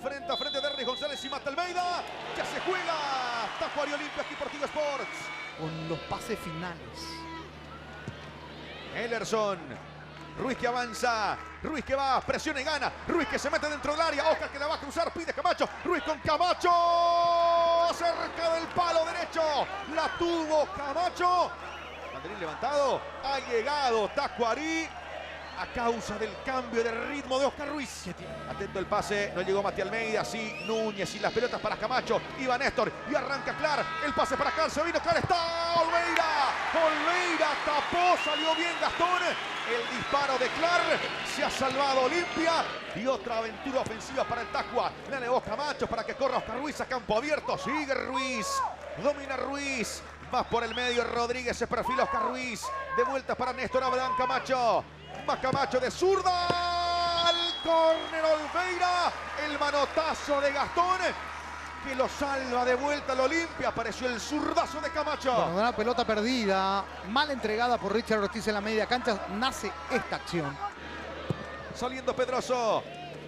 frente a frente de Derlis González y Mata Almeida. Ya se juega Tacuary Olimpia aquí por Tigo Sports. Con los pases finales. Ellerson. Ruiz que avanza. Ruiz que va. Presiona y gana. Ruiz que se mete dentro del área. Oscar que la va a cruzar. Pide Camacho. Ruiz con Camacho. Cerca del palo derecho. La tuvo Camacho. Banderín levantado. Ha llegado Tacuary. A causa del cambio de ritmo de Oscar Ruiz. Atento el pase, no llegó Mati Almeida, sí Núñez y las pelotas para Camacho. Iba Néstor y arranca Clar. El pase para Clar, se vino Clar, está Olveira. Olveira tapó, salió bien Gastón. El disparo de Clar, se ha salvado Olimpia. Y otra aventura ofensiva para el Tacua. La elevó Camacho para que corra Oscar Ruiz a campo abierto. Sigue Ruiz, domina Ruiz. Más por el medio, Rodríguez se perfila Oscar Ruiz. De vuelta para Néstor Abraham Camacho. Más Camacho de zurda. Al córner Olveira. El manotazo de Gastón que lo salva de vuelta al Olimpia. Apareció el zurdazo de Camacho. Bueno, una pelota perdida, mal entregada por Richard Ortiz en la media cancha, nace esta acción. Saliendo Pedroso.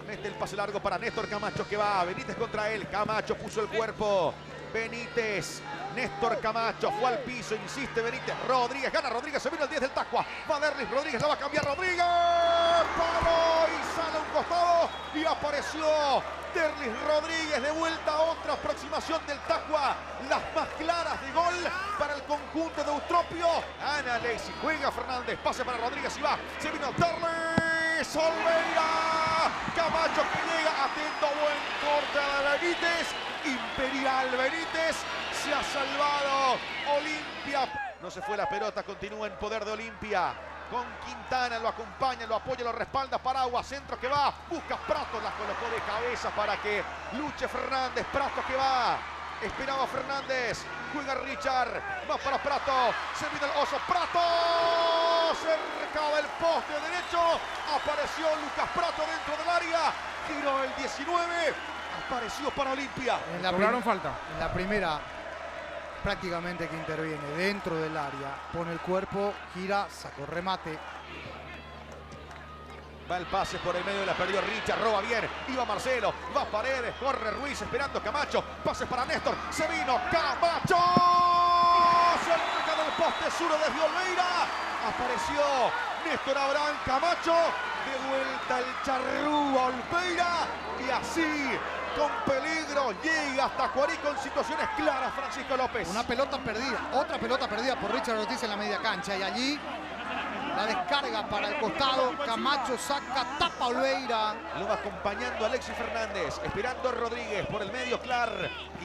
Mete el pase largo para Néstor Camacho que va. Benítez contra él. Camacho puso el cuerpo. Benítez, Néstor Camacho fue al piso, insiste Benítez, Rodríguez, gana Rodríguez, se vino el 10 del Tacua, va Derlis, Rodríguez la va a cambiar, Rodríguez, paró y sale a un costado y apareció Derlis Rodríguez, de vuelta a otra aproximación del Tacua, las más claras de gol para el conjunto de Eutropio. Ana Alexis, juega Fernández, pase para Rodríguez y va, se vino Derlis, Olveira, Camacho que llega, atento, buen corte de Benítez. Imperial Benítez se ha salvado. Olimpia. No se fue la pelota, continúa en poder de Olimpia. Con Quintana lo acompaña, lo apoya, lo respalda. Paraguas, centro que va. Busca Prato, la colocó de cabeza para que luche Fernández. Prato que va. Esperaba Fernández. Juega Richard. Va para Prato. Se vino el oso. Prato. Cerca del poste derecho. Apareció Lucas Prato dentro del área. Giró el 19. Apareció para Olimpia. Cobraron falta. En la primera, prácticamente que interviene dentro del área, pone el cuerpo, gira, sacó remate. Va el pase por el medio, la perdió Richard, roba bien, iba Marcelo, va Paredes, corre Ruiz esperando Camacho, pase para Néstor, se vino Camacho, cerca del poste sur desde Olveira, apareció Néstor Abraham Camacho, de vuelta el charrúa Olveira y así con peligro llega hasta Tacuary con situaciones claras Francisco López. Una pelota perdida, otra pelota perdida por Richard Ortiz en la media cancha y allí la descarga para el costado, Camacho saca, tapa Olveira. Lo va acompañando Alexis Fernández, esperando Rodríguez por el medio, Clar,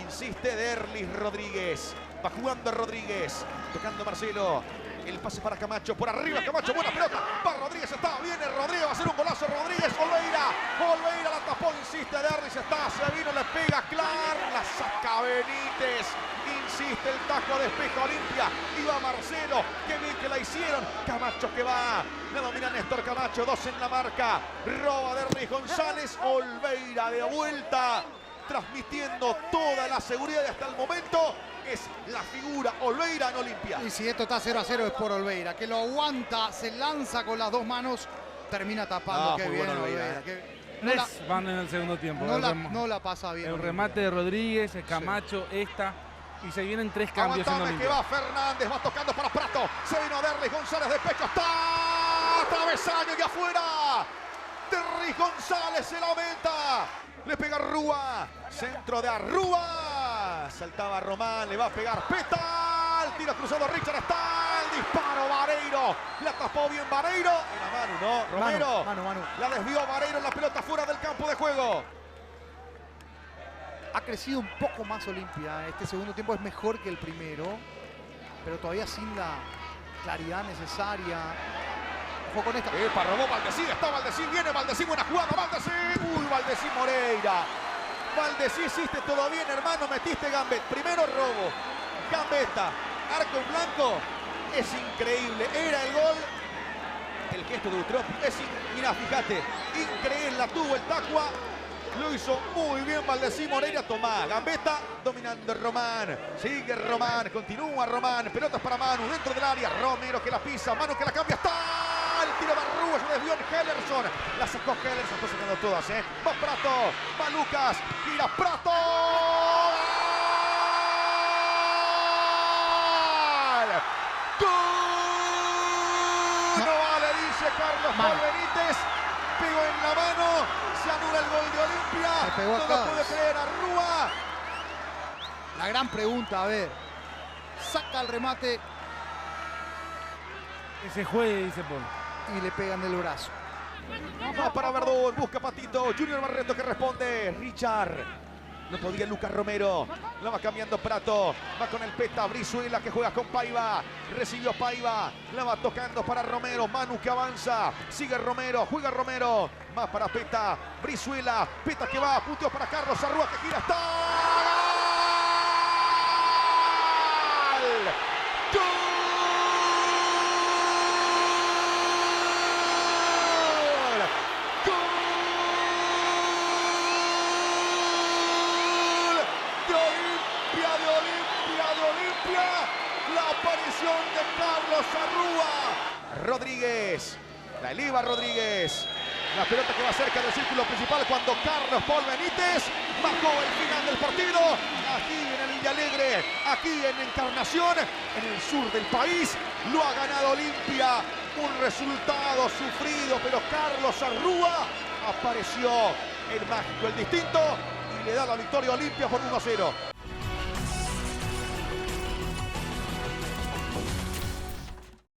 insiste Derlis Rodríguez, va jugando Rodríguez, tocando Marcelo. El pase para Camacho, por arriba Camacho, buena pelota, va Rodríguez, está, viene Rodríguez, va a hacer un golazo Rodríguez, Olveira la tapó, insiste Derlis, está, se vino, le pega Clar, la saca Benítez, insiste el taco, despeja Olimpia, iba Marcelo, qué bien que la hicieron, Camacho que va, la domina Néstor Camacho, 2 en la marca, roba Derlis González, Olveira de vuelta, transmitiendo toda la seguridad y hasta el momento es la figura Olveira en Olimpia. Y si esto está 0-0 es por Olveira, que lo aguanta, se lanza con las dos manos, termina tapando. Qué bien bueno Olveira. Tres van en el segundo tiempo. No la pasa bien. El Olimpia. remate de Rodríguez, el Camacho, esta. Y se vienen 3 cambios en Aguantame que Olimpia. va Fernández, va tocando para Prato. Se vino Derlis González de pecho. Está travesaño y afuera. Derlis González se lamenta. Le pega Rúa. Centro de Arrúa. Saltaba Román, le va a pegar Petal. Tiro cruzado Richard, está el disparo Vareiro. La tapó bien Vareiro. Era Manu, ¿no? Romero. Manu. La desvió Vareiro, la pelota fuera del campo de juego. Ha crecido un poco más Olimpia. Este segundo tiempo es mejor que el primero, pero todavía sin la claridad necesaria. Ojo con esta. Robó Valdesí, está Valdesí, viene Valdesí, buena jugada, Valdesí. Uy, Valdesí Moreira. Valdesí, hiciste todo bien, hermano, metiste gambeta. Primero robo, gambeta, arco en blanco. Es increíble, era el gol. El gesto de Eutropio es, mira, fíjate, increíble, la tuvo el Tacua. Lo hizo muy bien Valdesí Moreira. Tomá, gambeta, dominando Román. Sigue Román, continúa Román. Pelotas para Manu, dentro del área. Romero que la pisa, Manu que la cambia. Está el tiro de Arrua, se desvió en Hellerson. La sacó Hellerson, está sacando todas, ¿eh? Va Prato, va Lucas, gira Prato. ¡Gol! No vale, dice Carlos Paul Benítez. Pegó en la mano, se anula el gol de Olimpia. Se pegó No acá. lo puede creer Arrua. La gran pregunta, a ver. Saca el remate Que se juegue, dice Paul. y le pegan el brazo. Va para Verdún, busca Patito. Junior Barreto que responde. Richard. No podía Lucas Romero. La va cambiando Prato. Va con el Peta. Brizuela que juega con Paiva. Recibió Paiva. La va tocando para Romero. Manu que avanza. Sigue Romero. Juega Romero. Va para Peta. Brizuela. Peta que va. Punteo para Carlos Arrua que gira. ¡Está! ¡Gol! La aparición de Carlos Arrua. Rodríguez, la eleva Rodríguez. La pelota que va cerca del círculo principal cuando Carlos Paul Benítez bajó el final del partido. Aquí en el Villalegre, aquí en Encarnación, en el sur del país, lo ha ganado Olimpia. Un resultado sufrido, pero Carlos Arrua apareció el mágico, el distinto, y le da la victoria a Olimpia por 1-0.